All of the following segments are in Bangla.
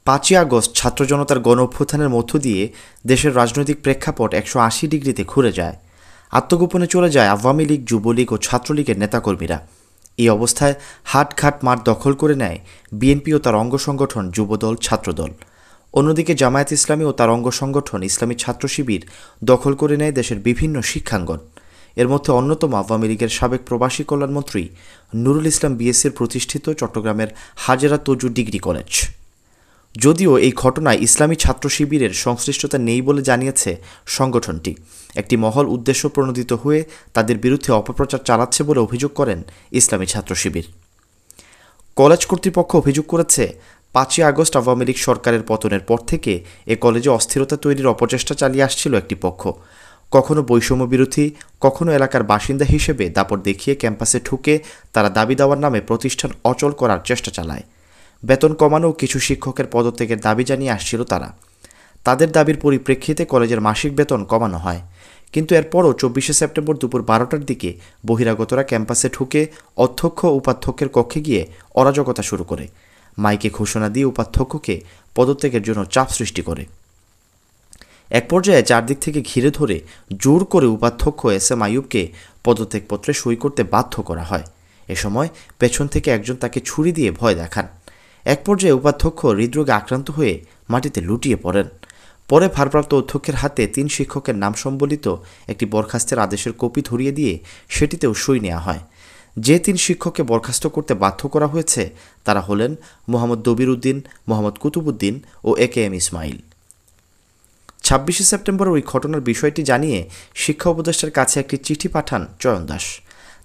5ই আগস্ট ছাত্র জনতার গণ অভ্যুত্থানের মধ্য দিয়ে দেশের রাজনৈতিক প্রেক্ষাপট 180 ডিগ্রিতে ঘুরে যায়। আত্মগোপনে চলে যায় আওয়ামী লীগ, যুবলীগ ও ছাত্রলীগের নেতাকর্মীরা। এই অবস্থায় হাটঘাট মাঠ দখল করে নেয় বিএনপি ও তার অঙ্গ সংগঠন যুবদল, ছাত্রদল। অন্যদিকে জামায়াত ইসলামী ও তার অঙ্গ সংগঠন ইসলামী ছাত্র শিবির দখল করে নেয় দেশের বিভিন্ন শিক্ষাঙ্গন। এর মধ্যে অন্যতম আওয়ামী লীগের সাবেক প্রবাসী কল্যাণমন্ত্রী নুরুল ইসলাম বিএসসির প্রতিষ্ঠিত চট্টগ্রামের হাজেরা তজু ডিগ্রি কলেজ। যদিও এই ঘটনায় ইসলামী ছাত্র শিবিরের সংশ্লিষ্টতা নেই বলে জানিয়েছে সংগঠনটি, একটি মহল উদ্দেশ্য প্রণোদিত হয়ে তাদের বিরুদ্ধে অপপ্রচার চালাচ্ছে বলে অভিযোগ করেন ইসলামী ছাত্র শিবির। কলেজ কর্তৃপক্ষ অভিযোগ করেছে, 5ই আগস্ট আওয়ামী লীগ সরকারের পতনের পর থেকে এ কলেজে অস্থিরতা তৈরির অপচেষ্টা চালিয়ে আসছিল একটি পক্ষ। কখনো বৈষম্য বিরোধী, কখনো এলাকার বাসিন্দা হিসেবে দাপট দেখিয়ে ক্যাম্পাসে ঢুকে তারা দাবি দেওয়ার নামে প্রতিষ্ঠান অচল করার চেষ্টা চালায়। বেতন কমানো ও কিছু শিক্ষকের পদত্যাগের দাবি জানিয়ে আসছিল তারা। তাদের দাবির পরিপ্রেক্ষিতে কলেজের মাসিক বেতন কমানো হয়। কিন্তু এরপরও 24শে সেপ্টেম্বর দুপুর 12টার দিকে বহিরাগতরা ক্যাম্পাসে ঢুকে অধ্যক্ষ ও উপাধ্যক্ষের কক্ষে গিয়ে অরাজকতা শুরু করে। মাইকে ঘোষণা দিয়ে উপাধ্যক্ষকে পদত্যাগের জন্য চাপ সৃষ্টি করে। এক পর্যায়ে চারদিক থেকে ঘিরে ধরে জোর করে উপাধ্যক্ষ এস এম আইয়ুবকে পদত্যাগপত্রে সই করতে বাধ্য করা হয়। এ সময় পেছন থেকে একজন তাকে ছুরি দিয়ে ভয় দেখান। এক পর্যায়ে উপাধ্যক্ষ হৃদরোগে আক্রান্ত হয়ে মাটিতে লুটিয়ে পড়েন। পরে ভারপ্রাপ্ত অধ্যক্ষের হাতে 3 শিক্ষকের নাম সম্বলিত একটি বরখাস্তের আদেশের কপি ধরিয়ে দিয়ে সেটিতেও সই নেওয়া হয়। যে 3 শিক্ষককে বরখাস্ত করতে বাধ্য করা হয়েছে তারা হলেন মোহাম্মদ দবির উদ্দিন, মোহাম্মদ কুতুবুদ্দিন ও AKM ইসমাইল। 26শে সেপ্টেম্বর ওই ঘটনার বিষয়টি জানিয়ে শিক্ষা উপদেষ্টার কাছে একটি চিঠি পাঠান চয়ন দাস।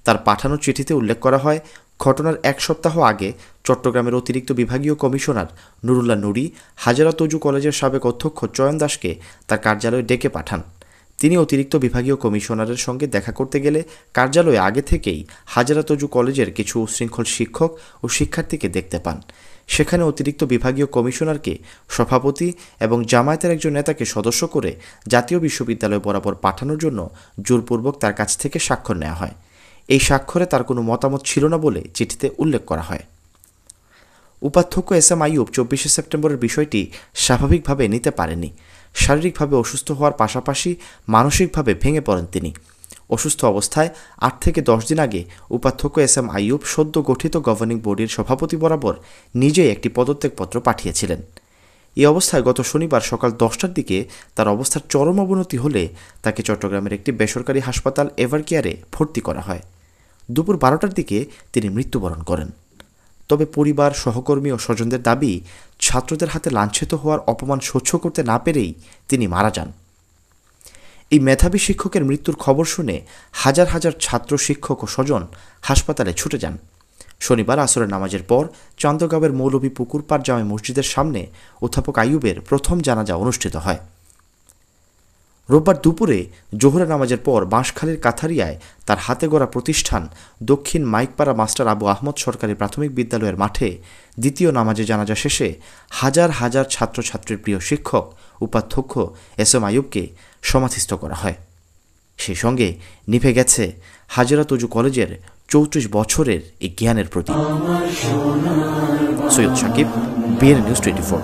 তার পাঠানো চিঠিতে উল্লেখ করা হয়, ঘটনার 1 সপ্তাহ আগে চট্টগ্রামের অতিরিক্ত বিভাগীয় কমিশনার নুরুল্লাহ নুরি হাজেরা তজু কলেজের সাবেক অধ্যক্ষ চয়ন দাসকে তার কার্যালয়ে ডেকে পাঠান। তিনি অতিরিক্ত বিভাগীয় কমিশনারের সঙ্গে দেখা করতে গেলে কার্যালয়ে আগে থেকেই হাজেরা তজু কলেজের কিছু উচ্ছৃঙ্খল শিক্ষক ও শিক্ষার্থীকে দেখতে পান। সেখানে অতিরিক্ত বিভাগীয় কমিশনারকে সভাপতি এবং জামায়াতের একজন নেতাকে সদস্য করে জাতীয় বিশ্ববিদ্যালয় বরাবর পাঠানোর জন্য জোরপূর্বক তার কাছ থেকে স্বাক্ষর নেওয়া হয়। এই স্বাক্ষরে তার কোনো মতামত ছিল না বলে চিঠিতে উল্লেখ করা হয়। উপাধ্যক্ষ এস এম আইয়ুব 24শে সেপ্টেম্বরের বিষয়টি স্বাভাবিকভাবে নিতে পারেনি। শারীরিকভাবে অসুস্থ হওয়ার পাশাপাশি মানসিকভাবে ভেঙে পড়েন তিনি। অসুস্থ অবস্থায় 8 থেকে 10 দিন আগে উপাধ্যক্ষ এস এম আইয়ুব সদ্য গঠিত গভর্নিং বডির সভাপতি বরাবর নিজেই একটি পদত্যাগপত্র পাঠিয়েছিলেন। এই অবস্থায় গত শনিবার সকাল 10টার দিকে তার অবস্থার চরম অবনতি হলে তাকে চট্টগ্রামের একটি বেসরকারি হাসপাতাল এভারকেয়ারে ভর্তি করা হয়। দুপুর 12টার দিকে তিনি মৃত্যুবরণ করেন। তবে পরিবার, সহকর্মী ও স্বজনদের দাবি, ছাত্রদের হাতে লাঞ্ছিত হওয়ার অপমান সহ্য করতে না পেরেই তিনি মারা যান। এই মেধাবী শিক্ষকের মৃত্যুর খবর শুনে হাজার হাজার ছাত্র, শিক্ষক ও স্বজন হাসপাতালে ছুটে যান। শনিবার আসরের নামাজের পর চান্দগাঁওয়ের মৌলভী পুকুরপাড় জামে মসজিদের সামনে অধ্যাপক আইয়ুবের প্রথম জানাজা অনুষ্ঠিত হয়। রোববার দুপুরে জোহরের নামাজের পর বাঁশখালীর কাথারিয়ায় তার হাতে গড়া প্রতিষ্ঠান দক্ষিণ মাইকপাড়া মাস্টার আবু আহমদ সরকারি প্রাথমিক বিদ্যালয়ের মাঠে দ্বিতীয় নামাজে জানাজা শেষে হাজার হাজার ছাত্রছাত্রীর প্রিয় শিক্ষক উপাধ্যক্ষ এস এম আইয়ুবকে সমাধিস্থ করা হয়। সেই সঙ্গে নিভে গেছে হাজেরা তজু কলেজের 34 বছরের এই জ্ঞানের প্রতীক। Syed Sakib, BN news 24।